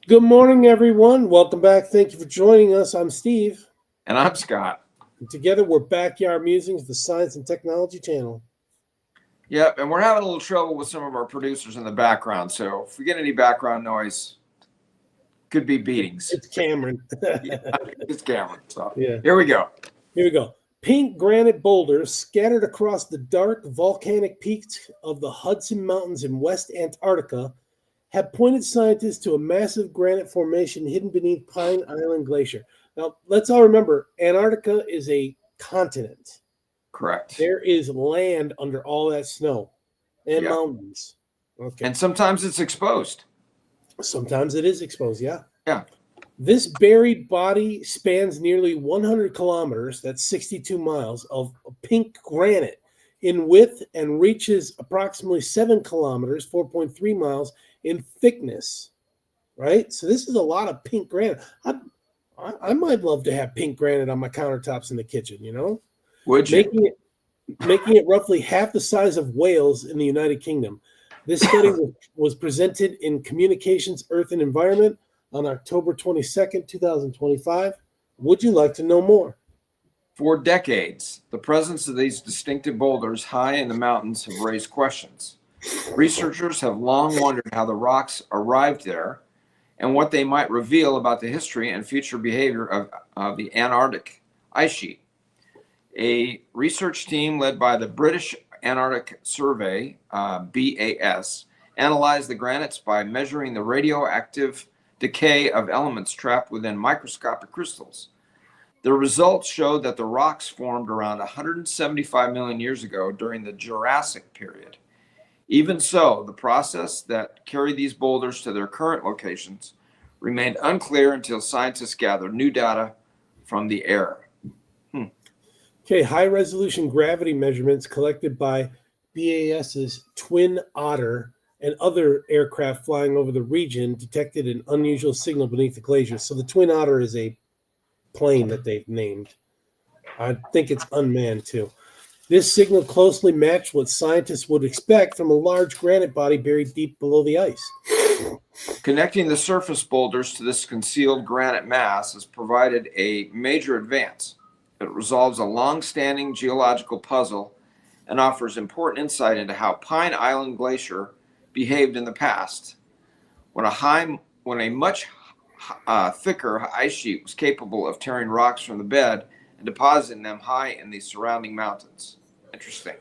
Good morning, everyone. Welcome back. Thank you for joining us. I'm Steve. And I'm Scott. And together, we're Backyard Musings, the Science and Technology channel. Yep, and we're having a little trouble with some of our producers in the background. So if we get any background noise, could be beatings. It's Cameron. Yeah, it's Cameron. So Yeah. here we go. Here we go. Pink granite boulders scattered across the dark volcanic peaks of the Hudson Mountains in West Antarctica have pointed scientists to a massive granite formation hidden beneath Pine Island Glacier. Now, let's all remember Antarctica is a continent. Correct. There is land under all that snow and Yep. mountains. Okay. And sometimes it's exposed. Sometimes it is exposed, yeah. Yeah. This buried body spans nearly 100 kilometers, that's 62 miles, of pink granite in width and reaches approximately 7 kilometers, 4.3 miles, in thickness, right? So this is a lot of pink granite. I might love to have pink granite on my countertops in the kitchen, Would you? making it roughly half the size of Wales in the United Kingdom. This study was presented in Communications, Earth and Environment on October 22nd, 2025. Would you like to know more? For decades, the presence of these distinctive boulders high in the mountains have raised questions. Researchers have long wondered how the rocks arrived there and what they might reveal about the history and future behavior of the Antarctic ice sheet. A research team led by the British Antarctic Survey, BAS, analyzed the granites by measuring the radioactive decay of elements trapped within microscopic crystals. The results showed that the rocks formed around 175 million years ago during the Jurassic period. Even so, the process that carried these boulders to their current locations remained unclear until scientists gathered new data from the air. Okay, high resolution gravity measurements collected by BAS's Twin Otter and other aircraft flying over the region detected an unusual signal beneath the glacier. So the Twin Otter is a plane that they've named. I think it's unmanned too. This signal closely matched what scientists would expect from a large granite body buried deep below the ice. Connecting the surface boulders to this concealed granite mass has provided a major advance. It resolves a long standing geological puzzle and offers important insight into how Pine Island Glacier behaved in the past, when a much thicker ice sheet was capable of tearing rocks from the bed and depositing them high in the surrounding mountains. Interesting.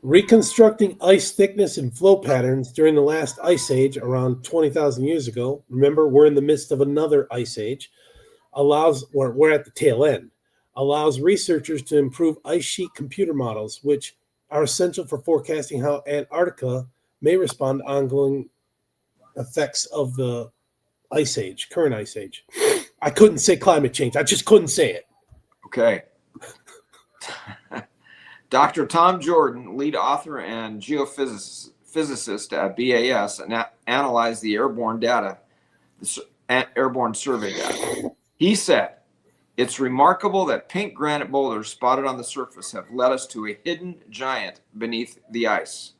Reconstructing ice thickness and flow patterns during the last ice age around 20,000 years ago, remember, we're in the midst of another ice age, we're at the tail end, allows researchers to improve ice sheet computer models, which are essential for forecasting how Antarctica may respond to ongoing effects of the current ice age. I couldn't say climate change. I just couldn't say it. Okay. Dr. Tom Jordan, lead author and geophysicist at BAS, analyzed the airborne survey data. He said, "It's remarkable that pink granite boulders spotted on the surface have led us to a hidden giant beneath the ice.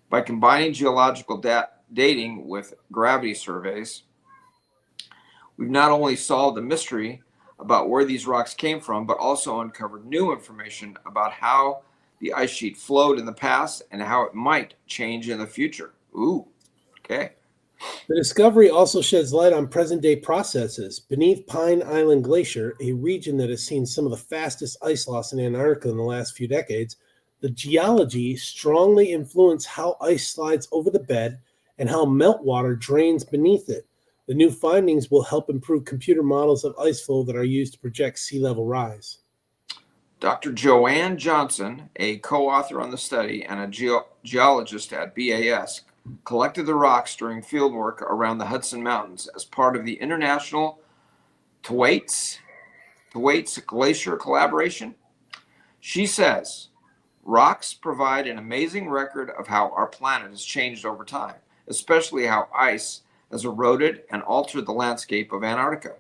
By combining geological dating with gravity surveys, we've not only solved the mystery about where these rocks came from, but also uncovered new information about how the ice sheet flowed in the past and how it might change in the future." Ooh, okay. The discovery also sheds light on present day processes. Beneath Pine Island Glacier, a region that has seen some of the fastest ice loss in Antarctica in the last few decades, the geology strongly influences how ice slides over the bed and how meltwater drains beneath it. The new findings will help improve computer models of ice flow that are used to project sea level rise. Dr. Joanne Johnson, a co-author on the study and a geologist at BAS, collected the rocks during fieldwork around the Hudson Mountains as part of the International Thwaites Glacier collaboration. She says, "Rocks provide an amazing record of how our planet has changed over time, especially how ice has eroded and altered the landscape of Antarctica.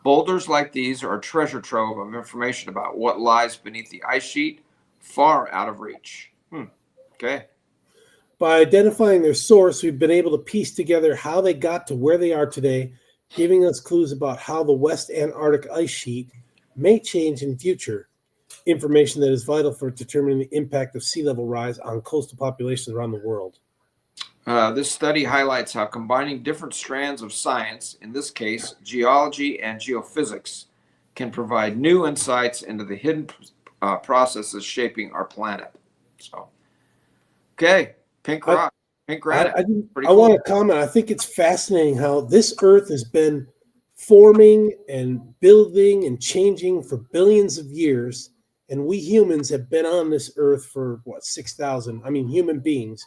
Boulders like these are a treasure trove of information about what lies beneath the ice sheet, far out of reach." Okay. By identifying their source, we've been able to piece together how they got to where they are today giving us clues about how the West Antarctic ice sheet may change in future, information that is vital for determining the impact of sea level rise on coastal populations around the world. This study highlights how combining different strands of science, in this case, geology and geophysics, can provide new insights into the hidden processes shaping our planet. So, okay, pink rock, pink granite. I want to comment. I think it's fascinating how this Earth has been forming and building and changing for billions of years, and we humans have been on this Earth for what, 6,000? I mean, human beings.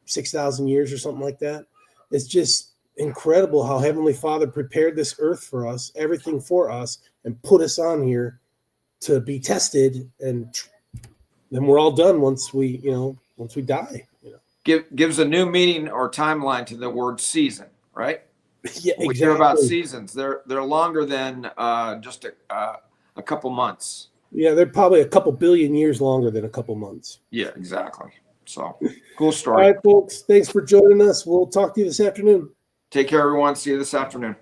6,000 years or something like that. It's just incredible how Heavenly Father prepared this earth for us, everything for us, and put us on here to be tested. And then we're all done once we die. Gives a new meaning or timeline to the word season, right? Yeah, when we hear about seasons, they're longer than just a couple months. Yeah, they're probably a couple billion years longer than a couple months. Yeah, exactly. So, cool story. All right, folks. Thanks for joining us. We'll talk to you this afternoon. Take care, everyone. See you this afternoon.